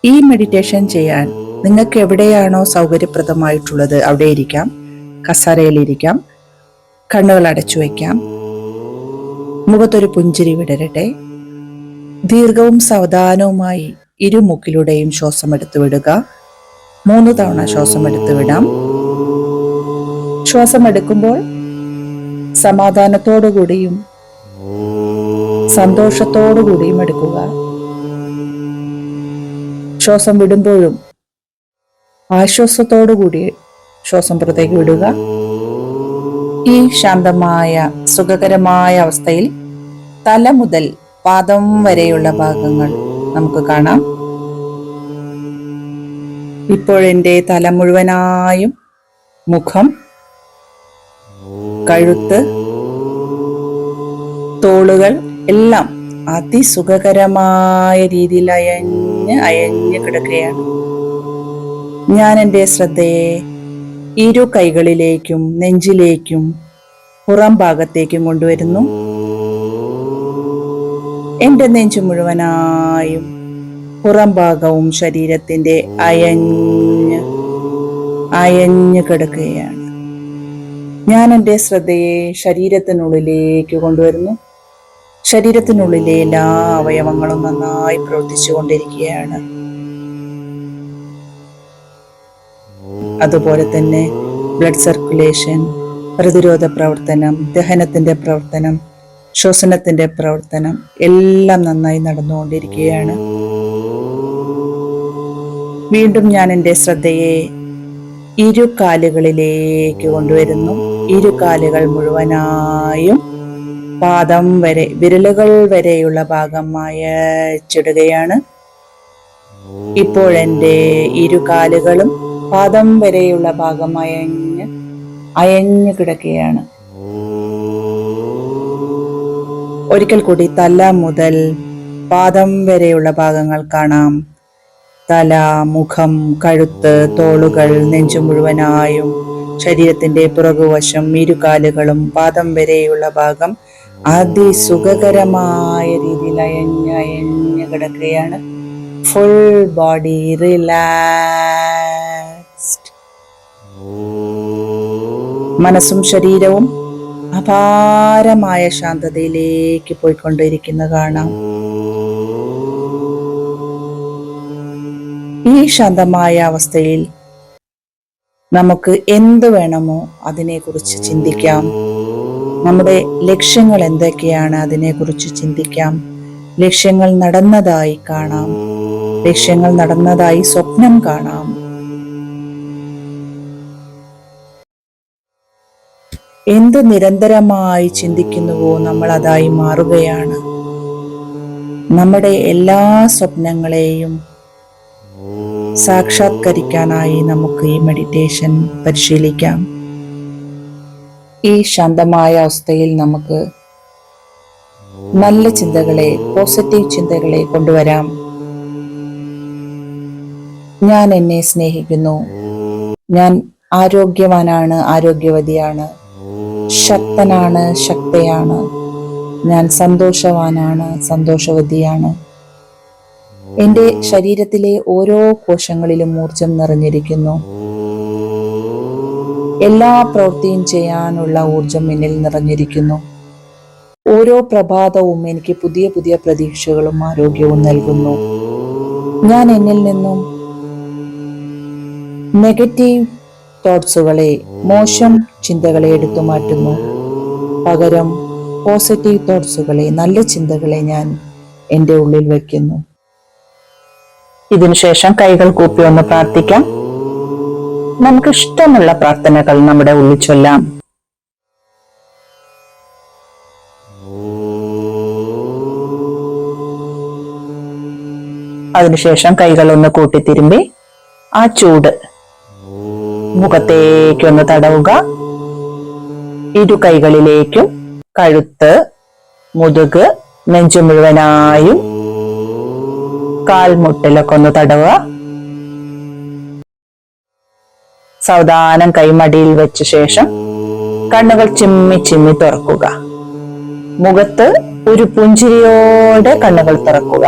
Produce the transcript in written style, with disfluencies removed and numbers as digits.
ഈ മെഡിറ്റേഷൻ ചെയ്യാൻ നിങ്ങൾക്ക് എവിടെയാണോ സൗകര്യപ്രദമായിട്ടുള്ളത് അവിടെ ഇരിക്കാം, കസേരയിലിരിക്കാം, കണ്ണുകൾ അടച്ചു വയ്ക്കാം. മുഖത്തൊരു പുഞ്ചിരി വിടരട്ടെ. ദീർഘവും സാവധാനവുമായി ഇരുമുക്കിലൂടെയും ശ്വാസം എടുത്തു വിടുക. 3 തവണ ശ്വാസം എടുത്തു വിടാം. ശ്വാസം എടുക്കുമ്പോൾ സമാധാനത്തോടുകൂടിയും സന്തോഷത്തോടുകൂടിയും എടുക്കുക. ശ്വാസം വിടുമ്പോഴും ആശ്വാസത്തോടുകൂടി ശ്വാസം പുറത്തേക്ക് വിടുക. ഈ ശാന്തമായ സുഖകരമായ അവസ്ഥയിൽ തല മുതൽ പാദം വരെയുള്ള ഭാഗങ്ങൾ നമുക്ക് കാണാം. ഇപ്പോഴെൻ്റെ തല മുഴുവനായും മുഖം, കഴുത്ത്, തോളുകൾ എല്ലാം അതിസുഖകരമായ രീതിയിൽ അയഞ്ഞ് കിടക്കുകയാണ്. ഞാൻ എൻ്റെ ശ്രദ്ധയെ ഇരു കൈകളിലേക്കും നെഞ്ചിലേക്കും പുറം ഭാഗത്തേക്കും കൊണ്ടുവരുന്നു. എൻ്റെ നെഞ്ച് മുഴുവനായും പുറം ഭാഗവും ശരീരത്തിൻ്റെ അയഞ്ഞ് കിടക്കുകയാണ്. ഞാൻ എൻ്റെ ശ്രദ്ധയെ ശരീരത്തിനുള്ളിലേക്ക് കൊണ്ടുവരുന്നു. ശരീരത്തിനുള്ളിലെ എല്ലാ അവയവങ്ങളും നന്നായി പ്രവർത്തിച്ചു കൊണ്ടിരിക്കുകയാണ്. അതുപോലെ തന്നെ ബ്ലഡ് സർക്കുലേഷൻ, പ്രതിരോധ പ്രവർത്തനം, ദഹനത്തിന്റെ പ്രവർത്തനം, ശ്വസനത്തിന്റെ പ്രവർത്തനം എല്ലാം നന്നായി നടന്നുകൊണ്ടിരിക്കുകയാണ്. വീണ്ടും ഞാൻ എൻ്റെ ശ്രദ്ധയെ ഇരു കാലുകളിലേക്ക് കൊണ്ടുവരുന്നു. ഇരു കാലുകൾ മുഴുവനായും പാദം വരെ, വിരലുകൾ വരെയുള്ള ഭാഗം അയച്ചിടുകയാണ്. ഇപ്പോഴെൻ്റെ ഇരു കാലുകളും പാദം വരെയുള്ള ഭാഗം അയഞ്ഞു കിടക്കുകയാണ്. ഒരിക്കൽ കൂടി തല മുതൽ പാദം വരെയുള്ള ഭാഗങ്ങൾ കാണാം. തല, മുഖം, കഴുത്ത്, തോളുകൾ, നെഞ്ചു മുഴുവനായും ശരീരത്തിന്റെ പുറകുവശം, ഇരുകാലുകളും പാദം വരെയുള്ള ഭാഗം അതിസുഖകരമായ രീതിയിൽ അയഞ്ഞ് കിടക്കുകയാണ്. Full body relaxed. മനസ്സും ശരീരവും അപാരമായ ശാന്തതയിലേക്ക് പോയിക്കൊണ്ടിരിക്കുന്ന കാണാം. ഈ ശാന്തമായ അവസ്ഥയിൽ നമുക്ക് എന്ത് വേണമോ അതിനെക്കുറിച്ച് ചിന്തിക്കാം. നമ്മുടെ ലക്ഷ്യങ്ങൾ എന്തൊക്കെയാണ് അതിനെക്കുറിച്ച് ചിന്തിക്കാം. ലക്ഷ്യങ്ങൾ നടന്നതായി കാണാം. ലക്ഷ്യങ്ങൾ നടന്നതായി സ്വപ്നം കാണാം. എന്ത് നിരന്തരമായി ചിന്തിക്കുന്നുവോ നമ്മൾ അതായി മാറുകയാണ്. നമ്മുടെ എല്ലാ സ്വപ്നങ്ങളെയും സാക്ഷാത്കരിക്കാനായി നമുക്ക് ഈ മെഡിറ്റേഷൻ പരിശീലിക്കാം. ഈ ശാന്തമായ അവസ്ഥയിൽ നമുക്ക് നല്ല ചിന്തകളെ, പോസിറ്റീവ് ചിന്തകളെ കൊണ്ടുവരാം. ഞാൻ എന്നെ സ്നേഹിക്കുന്നു. ഞാൻ ആരോഗ്യവാനാണ്, ആരോഗ്യവതിയാണ്. ശക്തനാണ്, ശക്തയാണ്. ഞാൻ സന്തോഷവാനാണ്, സന്തോഷവതിയാണ്. എൻ്റെ ശരീരത്തിലെ ഓരോ കോശങ്ങളിലും ഊർജം നിറഞ്ഞിരിക്കുന്നു. എല്ലാ പ്രവൃത്തിയും ചെയ്യാനുള്ള ഊർജം എന്നിൽ നിറഞ്ഞിരിക്കുന്നു. ഓരോ പ്രഭാതവും എനിക്ക് പുതിയ പുതിയ പ്രതീക്ഷകളും ആരോഗ്യവും നൽകുന്നു. ഞാൻ എന്നിൽ നിന്നും നെഗറ്റീവ് തോട്ട്സുകളെ, മോശം ചിന്തകളെ എടുത്തു മാറ്റുന്നു. പകരം പോസിറ്റീവ് തോട്ട്സുകളെ, നല്ല ചിന്തകളെ ഞാൻ എൻ്റെ ഉള്ളിൽ വയ്ക്കുന്നു. ഇതിനുശേഷം കൈകൾ കൂപ്പി ഒന്ന് പ്രാർത്ഥിക്കാം. നമുക്ക് ഇഷ്ടമുള്ള പ്രാർത്ഥനകൾ നമ്മുടെ ഉള്ളിൽ ചൊല്ലാം. അതിനുശേഷം കൈകൾ ഒന്ന് കൂട്ടിത്തിരുമ്പി ആ ചൂട് മുഖത്തേക്കൊന്ന് തടവുക. ഇരു കൈകളിലേക്കും കഴുത്ത്, മുതുക്, നെഞ്ചു മുഴുവനായും കാൽമുട്ടിലൊക്കെ ഒന്ന് തടവുക. സാവധാനം കൈമടിയിൽ വെച്ച ശേഷം കണ്ണുകൾ ചിമ്മി ചിമ്മി തുറക്കുക. മുഖത്ത് ഒരു പുഞ്ചിരിയോടെ കണ്ണുകൾ തുറക്കുക.